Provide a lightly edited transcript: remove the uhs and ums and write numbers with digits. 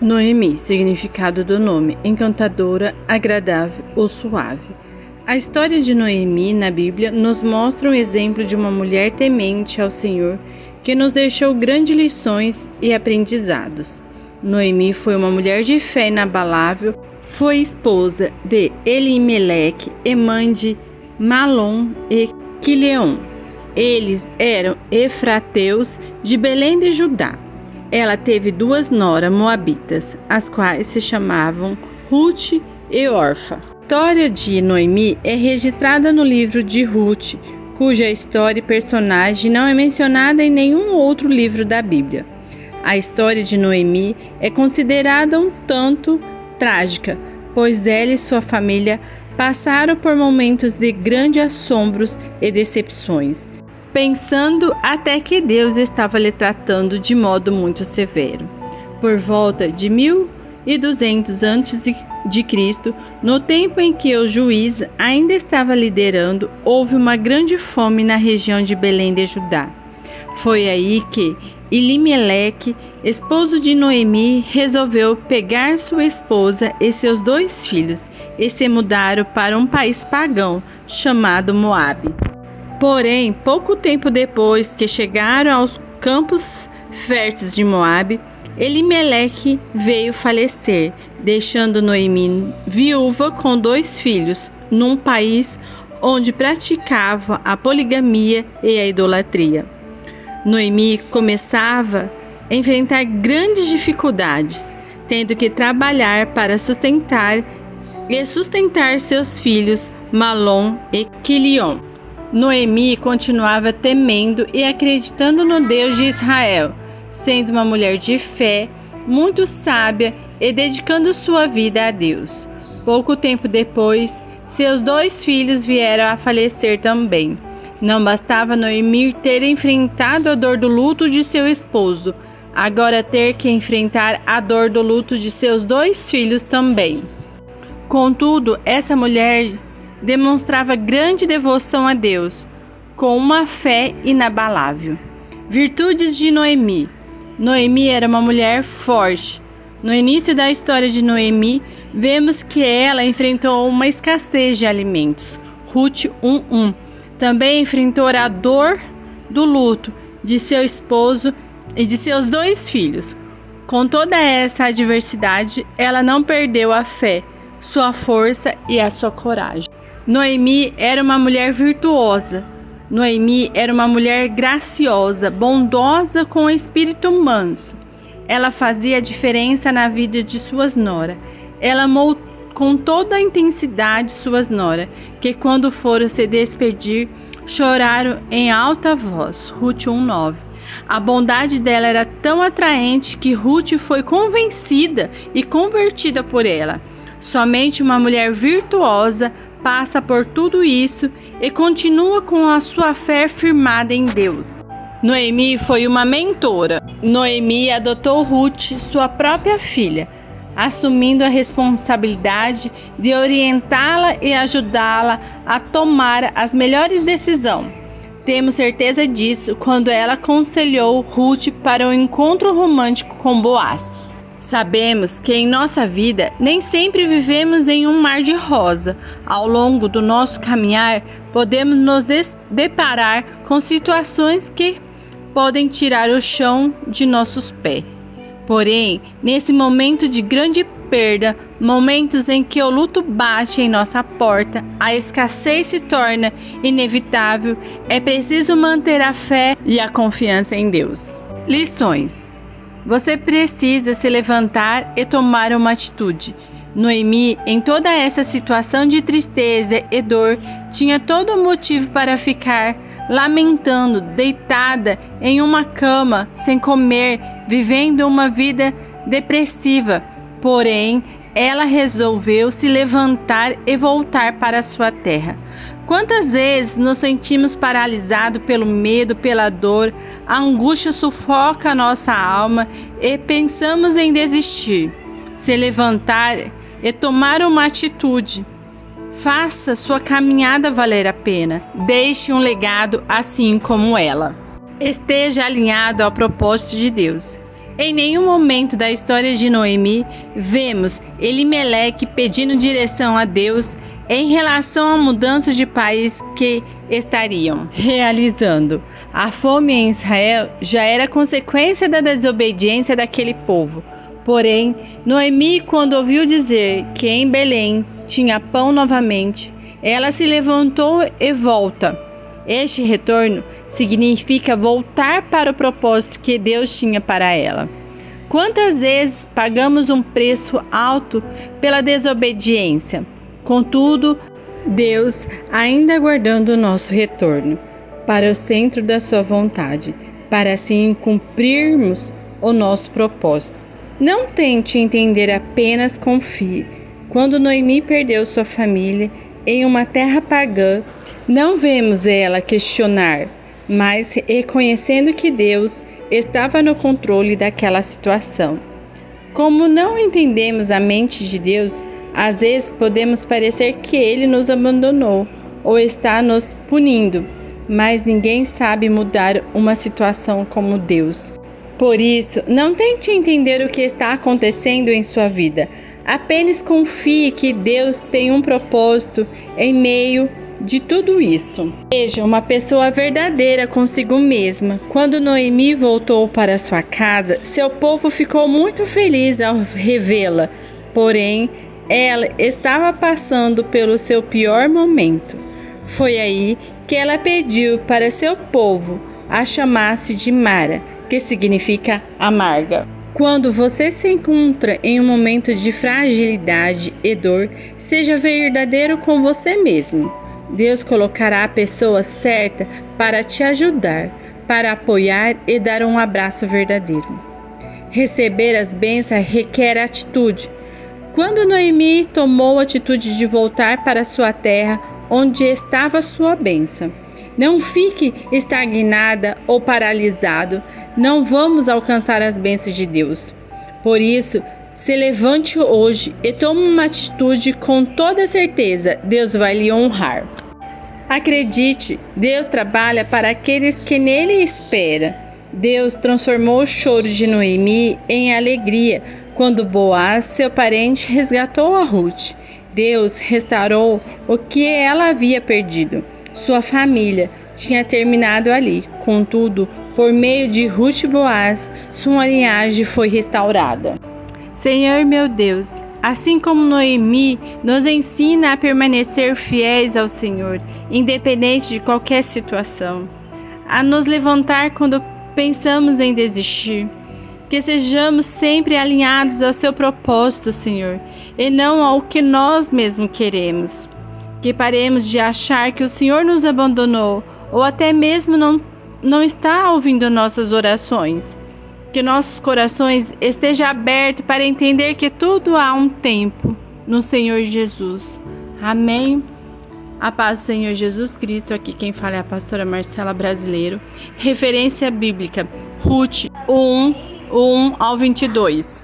Noemi, significado do nome: encantadora, agradável ou suave. A história de Noemi na Bíblia nos mostra um exemplo de uma mulher temente ao Senhor que nos deixou grandes lições e aprendizados. Noemi foi uma mulher de fé inabalável, foi esposa de Elimeleque e mãe de Malom e Quileon. Eles eram efrateus de Belém de Judá. Ela teve duas noras moabitas, as quais se chamavam Ruth e Orfa. A história de Noemi é registrada no livro de Ruth, cuja história e personagem não é mencionada em nenhum outro livro da Bíblia. A história de Noemi é considerada um tanto trágica, pois ela e sua família passaram por momentos de grandes assombros e decepções, pensando até que Deus estava lhe tratando de modo muito severo. Por volta de 1200 a.C., no tempo em que o juiz ainda estava liderando, houve uma grande fome na região de Belém de Judá. Foi aí que Elimeleque, esposo de Noemi, resolveu pegar sua esposa e seus dois filhos e se mudaram para um país pagão chamado Moabe. Porém, pouco tempo depois que chegaram aos campos férteis de Moabe, Elimeleque veio falecer, deixando Noemi viúva com dois filhos, num país onde praticava a poligamia e a idolatria. Noemi começava a enfrentar grandes dificuldades, tendo que trabalhar para sustentar seus filhos Malom e Quileon. Noemi continuava temendo e acreditando no Deus de Israel, sendo uma mulher de fé, muito sábia e dedicando sua vida a Deus. Pouco tempo depois, seus dois filhos vieram a falecer também. Não bastava Noemi ter enfrentado a dor do luto de seu esposo, agora ter que enfrentar a dor do luto de seus dois filhos também. Contudo, essa mulher demonstrava grande devoção a Deus, com uma fé inabalável. Virtudes de Noemi. Noemi era uma mulher forte. No início da história de Noemi, vemos que ela enfrentou uma escassez de alimentos. Ruth 1:1. Também enfrentou a dor do luto de seu esposo e de seus dois filhos. Com toda essa adversidade, ela não perdeu a fé, sua força e a sua coragem. Noemi era uma mulher virtuosa. Noemi era uma mulher graciosa, bondosa, com espírito manso. Ela fazia a diferença na vida de suas noras. Ela amou com toda a intensidade suas noras, que quando foram se despedir, choraram em alta voz. Ruth 1:9. A bondade dela era tão atraente que Ruth foi convencida e convertida por ela. Somente uma mulher virtuosa passa por tudo isso e continua com a sua fé firmada em Deus. Noemi foi uma mentora. Noemi adotou Ruth, sua própria filha, assumindo a responsabilidade de orientá-la e ajudá-la a tomar as melhores decisões. Temos certeza disso quando ela aconselhou Ruth para um encontro romântico com Boaz. Sabemos que em nossa vida nem sempre vivemos em um mar de rosa. Ao longo do nosso caminhar, podemos nos deparar com situações que podem tirar o chão de nossos pés. Porém, nesse momento de grande perda, momentos em que o luto bate em nossa porta, a escassez se torna inevitável, é preciso manter a fé e a confiança em Deus. Lições. Você precisa se levantar e tomar uma atitude. Noemi, em toda essa situação de tristeza e dor, tinha todo o motivo para ficar lamentando, deitada em uma cama, sem comer, vivendo uma vida depressiva. Porém, ela resolveu se levantar e voltar para sua terra. Quantas vezes nos sentimos paralisados pelo medo, pela dor, a angústia sufoca a nossa alma e pensamos em desistir. Se levantar e tomar uma atitude. Faça sua caminhada valer a pena. Deixe um legado assim como ela. Esteja alinhado ao propósito de Deus. Em nenhum momento da história de Noemi vemos Elimeleque pedindo direção a Deus em relação à mudança de país que estariam realizando. A fome em Israel já era consequência da desobediência daquele povo. Porém, Noemi, quando ouviu dizer que em Belém tinha pão novamente, ela se levantou e volta. Este retorno significa voltar para o propósito que Deus tinha para ela. Quantas vezes pagamos um preço alto pela desobediência? Contudo, Deus ainda aguardando o nosso retorno para o centro da sua vontade, para assim cumprirmos o nosso propósito. Não tente entender, apenas confie. Quando Noemi perdeu sua família em uma terra pagã, não vemos ela questionar, mas reconhecendo que Deus estava no controle daquela situação. Como não entendemos a mente de Deus, às vezes podemos parecer que Ele nos abandonou ou está nos punindo, mas ninguém sabe mudar uma situação como Deus. Por isso, não tente entender o que está acontecendo em sua vida. Apenas confie que Deus tem um propósito em meio de tudo isso. Seja uma pessoa verdadeira consigo mesma. Quando Noemi voltou para sua casa, seu povo ficou muito feliz ao revê-la. Porém, ela estava passando pelo seu pior momento. Foi aí que ela pediu para seu povo a chamasse de Mara, que significa amarga. Quando você se encontra em um momento de fragilidade e dor, seja verdadeiro com você mesmo. Deus colocará a pessoa certa para te ajudar, para apoiar e dar um abraço verdadeiro. Receber as bênçãos requer atitude. Quando Noemi tomou a atitude de voltar para sua terra, onde estava sua bênção, não fique estagnada ou paralisado. Não vamos alcançar as bênçãos de Deus. Por isso, se levante hoje e tome uma atitude com toda certeza. Deus vai lhe honrar. Acredite, Deus trabalha para aqueles que nele esperam. Deus transformou o choro de Noemi em alegria quando Boaz, seu parente, resgatou a Ruth. Deus restaurou o que ela havia perdido. Sua família tinha terminado ali. Contudo, por meio de Ruth e Boaz, sua linhagem foi restaurada. Senhor meu Deus, assim como Noemi nos ensina a permanecer fiéis ao Senhor, independente de qualquer situação, a nos levantar quando pensamos em desistir, que sejamos sempre alinhados ao seu propósito, Senhor, e não ao que nós mesmos queremos. Que paremos de achar que o Senhor nos abandonou ou até mesmo não está ouvindo nossas orações. Que nossos corações estejam abertos para entender que tudo há um tempo no Senhor Jesus. Amém. A paz do Senhor Jesus Cristo. Aqui quem fala é a pastora Marcela Brasileiro. Referência bíblica, Ruth 1:1-22.